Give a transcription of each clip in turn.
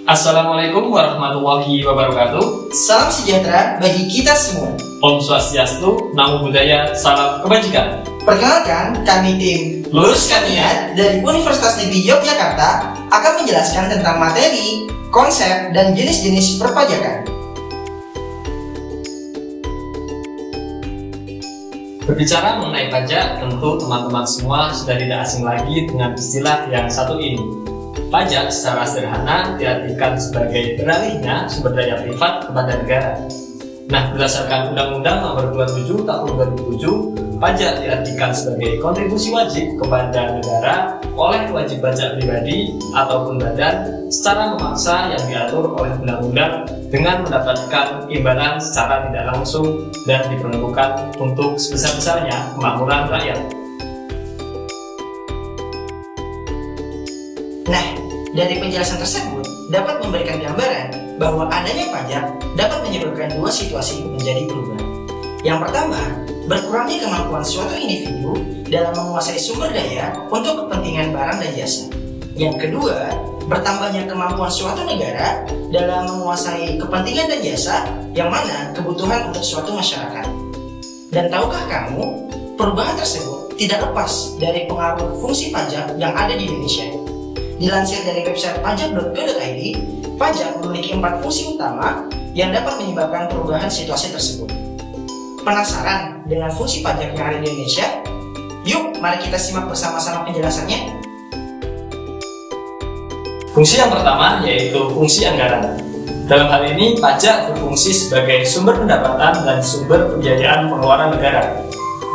Assalamualaikum warahmatullahi wabarakatuh. Salam sejahtera bagi kita semua. Om Swastiastu, Namo Buddhaya, Salam Kebajikan. Perkenalkan, kami tim Luruskan Niat dari Universitas Negeri Yogyakarta akan menjelaskan tentang materi, konsep, dan jenis-jenis perpajakan. Berbicara mengenai pajak, tentu teman-teman semua sudah tidak asing lagi dengan istilah yang satu ini. Pajak secara sederhana diartikan sebagai beralihnya sumber daya privat kepada negara. Nah, berdasarkan Undang-Undang Nomor 27 Tahun 2007, pajak diartikan sebagai kontribusi wajib kepada negara oleh wajib pajak pribadi ataupun badan secara memaksa yang diatur oleh undang-undang dengan mendapatkan imbalan secara tidak langsung dan diperuntukkan untuk sebesar-besarnya kemakmuran rakyat. Nah, dari penjelasan tersebut dapat memberikan gambaran bahwa adanya pajak dapat menyebabkan dua situasi menjadi berubah. Yang pertama, berkurangnya kemampuan suatu individu dalam menguasai sumber daya untuk kepentingan barang dan jasa. Yang kedua, bertambahnya kemampuan suatu negara dalam menguasai kepentingan dan jasa yang mana kebutuhan untuk suatu masyarakat. Dan tahukah kamu, perubahan tersebut tidak lepas dari pengaruh fungsi pajak yang ada di Indonesia. Dilansir dari website pajak.go.id, pajak memiliki 4 fungsi utama yang dapat menyebabkan perubahan situasi tersebut. Penasaran dengan fungsi pajak yang ada di Indonesia? Yuk, mari kita simak bersama-sama penjelasannya. Fungsi yang pertama yaitu fungsi anggaran. Dalam hal ini, pajak berfungsi sebagai sumber pendapatan dan sumber pembiayaan pengeluaran negara.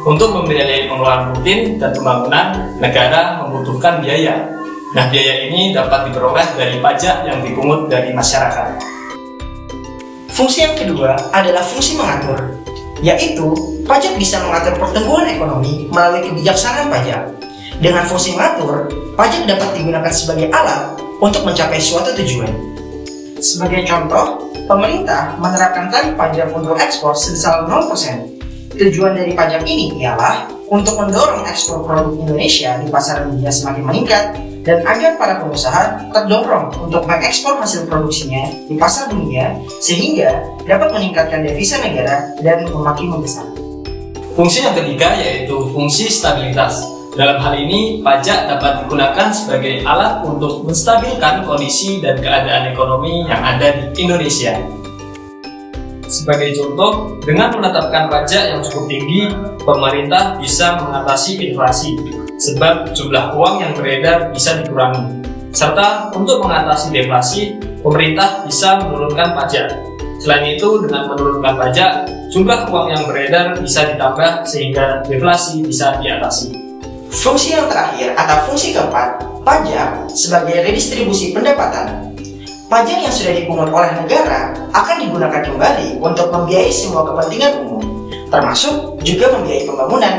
Untuk membiayai pengeluaran rutin dan pembangunan, negara membutuhkan biaya. Nah, biaya ini dapat diperoleh dari pajak yang dipungut dari masyarakat. Fungsi yang kedua adalah fungsi mengatur, yaitu pajak bisa mengatur pertumbuhan ekonomi melalui kebijaksanaan pajak. Dengan fungsi mengatur, pajak dapat digunakan sebagai alat untuk mencapai suatu tujuan. Sebagai contoh, pemerintah menerapkan tarif pajak untuk ekspor sebesar 0%. Tujuan dari pajak ini ialah untuk mendorong ekspor produk Indonesia di pasar dunia semakin meningkat dan agar para pengusaha terdorong untuk mengekspor hasil produksinya di pasar dunia sehingga dapat meningkatkan devisa negara dan semakin membesar. Fungsi yang ketiga yaitu fungsi stabilitas. Dalam hal ini, pajak dapat digunakan sebagai alat untuk menstabilkan kondisi dan keadaan ekonomi yang ada di Indonesia. Sebagai contoh, dengan menetapkan pajak yang cukup tinggi, pemerintah bisa mengatasi inflasi, sebab jumlah uang yang beredar bisa dikurangi. Serta untuk mengatasi deflasi, pemerintah bisa menurunkan pajak. Selain itu, dengan menurunkan pajak, jumlah uang yang beredar bisa ditambah sehingga deflasi bisa diatasi. Fungsi yang terakhir atau fungsi keempat, pajak sebagai redistribusi pendapatan. Pajak yang sudah dipungut oleh negara akan digunakan kembali untuk membiayai semua kepentingan umum, termasuk juga membiayai pembangunan,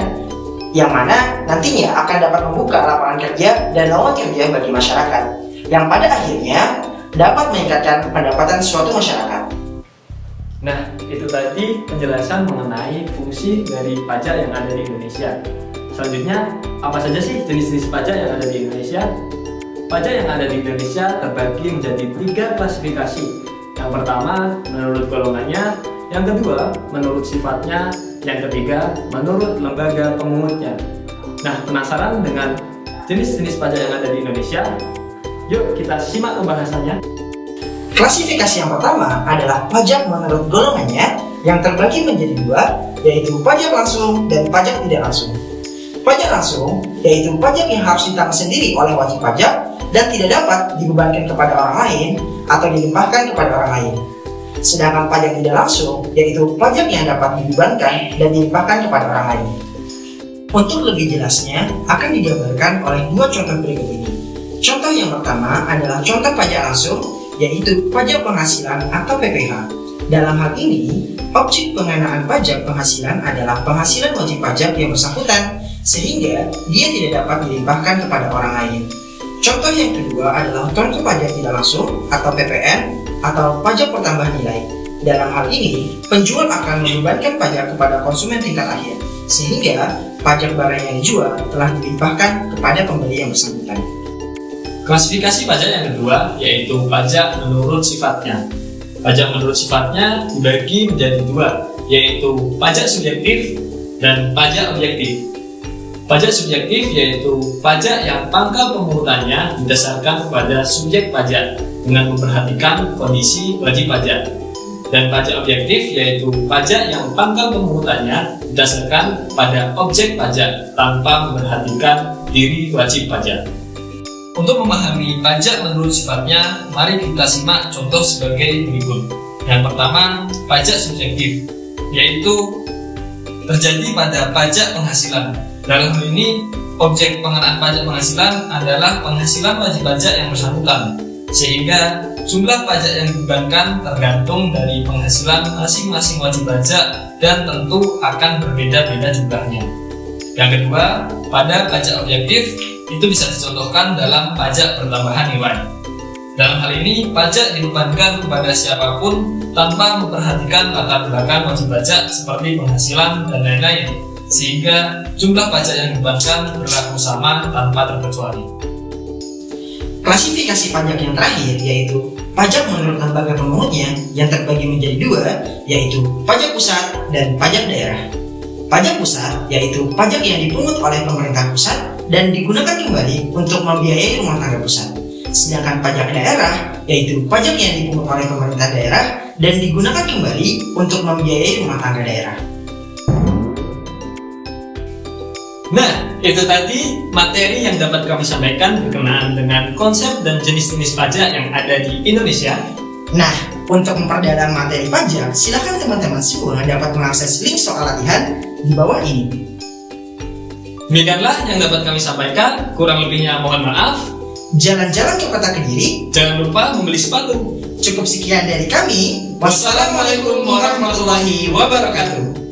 yang mana nantinya akan dapat membuka lapangan kerja dan lowongan kerja bagi masyarakat, yang pada akhirnya dapat meningkatkan pendapatan suatu masyarakat. Nah, itu tadi penjelasan mengenai fungsi dari pajak yang ada di Indonesia. Selanjutnya, apa saja sih jenis-jenis pajak yang ada di Indonesia? Pajak yang ada di Indonesia terbagi menjadi 3 klasifikasi. Yang pertama, menurut golongannya. Yang kedua, menurut sifatnya. Yang ketiga, menurut lembaga pengungutnya. Nah, penasaran dengan jenis-jenis pajak yang ada di Indonesia? Yuk kita simak pembahasannya. Klasifikasi yang pertama adalah pajak menurut golongannya yang terbagi menjadi 2, yaitu pajak langsung dan pajak tidak langsung. Pajak langsung yaitu pajak yang harus ditanggung sendiri oleh wajib pajak dan tidak dapat dibebankan kepada orang lain atau dilimpahkan kepada orang lain. Sedangkan pajak tidak langsung yaitu pajak yang dapat dibebankan dan dilimpahkan kepada orang lain. Untuk lebih jelasnya akan digambarkan oleh 2 contoh berikut ini. Contoh yang pertama adalah contoh pajak langsung, yaitu pajak penghasilan atau PPh. Dalam hal ini, objek pengenaan pajak penghasilan adalah penghasilan wajib pajak yang bersangkutan, sehingga dia tidak dapat dilimpahkan kepada orang lain. Contoh yang kedua adalah contoh pajak tidak langsung atau PPN atau pajak pertambahan nilai. Dalam hal ini, penjual akan membebankan pajak kepada konsumen tingkat akhir, sehingga pajak barang yang dijual telah dilimpahkan kepada pembeli yang bersangkutan. Klasifikasi pajak yang kedua yaitu pajak menurut sifatnya. Pajak menurut sifatnya dibagi menjadi dua, yaitu pajak subjektif dan pajak objektif. Pajak subjektif yaitu pajak yang pangkal pemungutannya didasarkan kepada subjek pajak dengan memperhatikan kondisi wajib pajak. Dan pajak objektif yaitu pajak yang pangkal pemungutannya didasarkan pada objek pajak tanpa memperhatikan diri wajib pajak. Untuk memahami pajak menurut sifatnya, mari kita simak contoh sebagai berikut. Yang pertama, pajak subjektif, yaitu terjadi pada pajak penghasilan. Dalam hal ini, objek pengenaan pajak penghasilan adalah penghasilan wajib pajak yang bersangkutan, sehingga jumlah pajak yang dibebankan tergantung dari penghasilan masing-masing wajib pajak dan tentu akan berbeda-beda jumlahnya. Yang kedua, pada pajak objektif, itu bisa dicontohkan dalam pajak pertambahan nilai. Dalam hal ini, pajak dibebankan kepada siapapun tanpa memperhatikan latar belakang wajib pajak seperti penghasilan dan lain-lain, sehingga jumlah pajak yang dibebankan berlaku sama tanpa terkecuali. Klasifikasi pajak yang terakhir yaitu pajak menurut lembaga pemungutnya yang terbagi menjadi dua, yaitu pajak pusat dan pajak daerah. Pajak pusat yaitu pajak yang dipungut oleh pemerintah pusat dan digunakan kembali untuk membiayai rumah tangga pusat. Sedangkan pajak daerah yaitu pajak yang dipungut oleh pemerintah daerah dan digunakan kembali untuk membiayai rumah tangga daerah. Nah, itu tadi materi yang dapat kami sampaikan berkenaan dengan konsep dan jenis-jenis pajak yang ada di Indonesia. Nah, untuk memperdalam materi pajak, silakan teman-teman semua dapat mengakses link soal latihan di bawah ini. Demikianlah yang dapat kami sampaikan, kurang lebihnya mohon maaf. Jalan-jalan ke kota Kediri, Jangan lupa membeli sepatu. cukup sekian dari kami. Wassalamualaikum warahmatullahi wabarakatuh.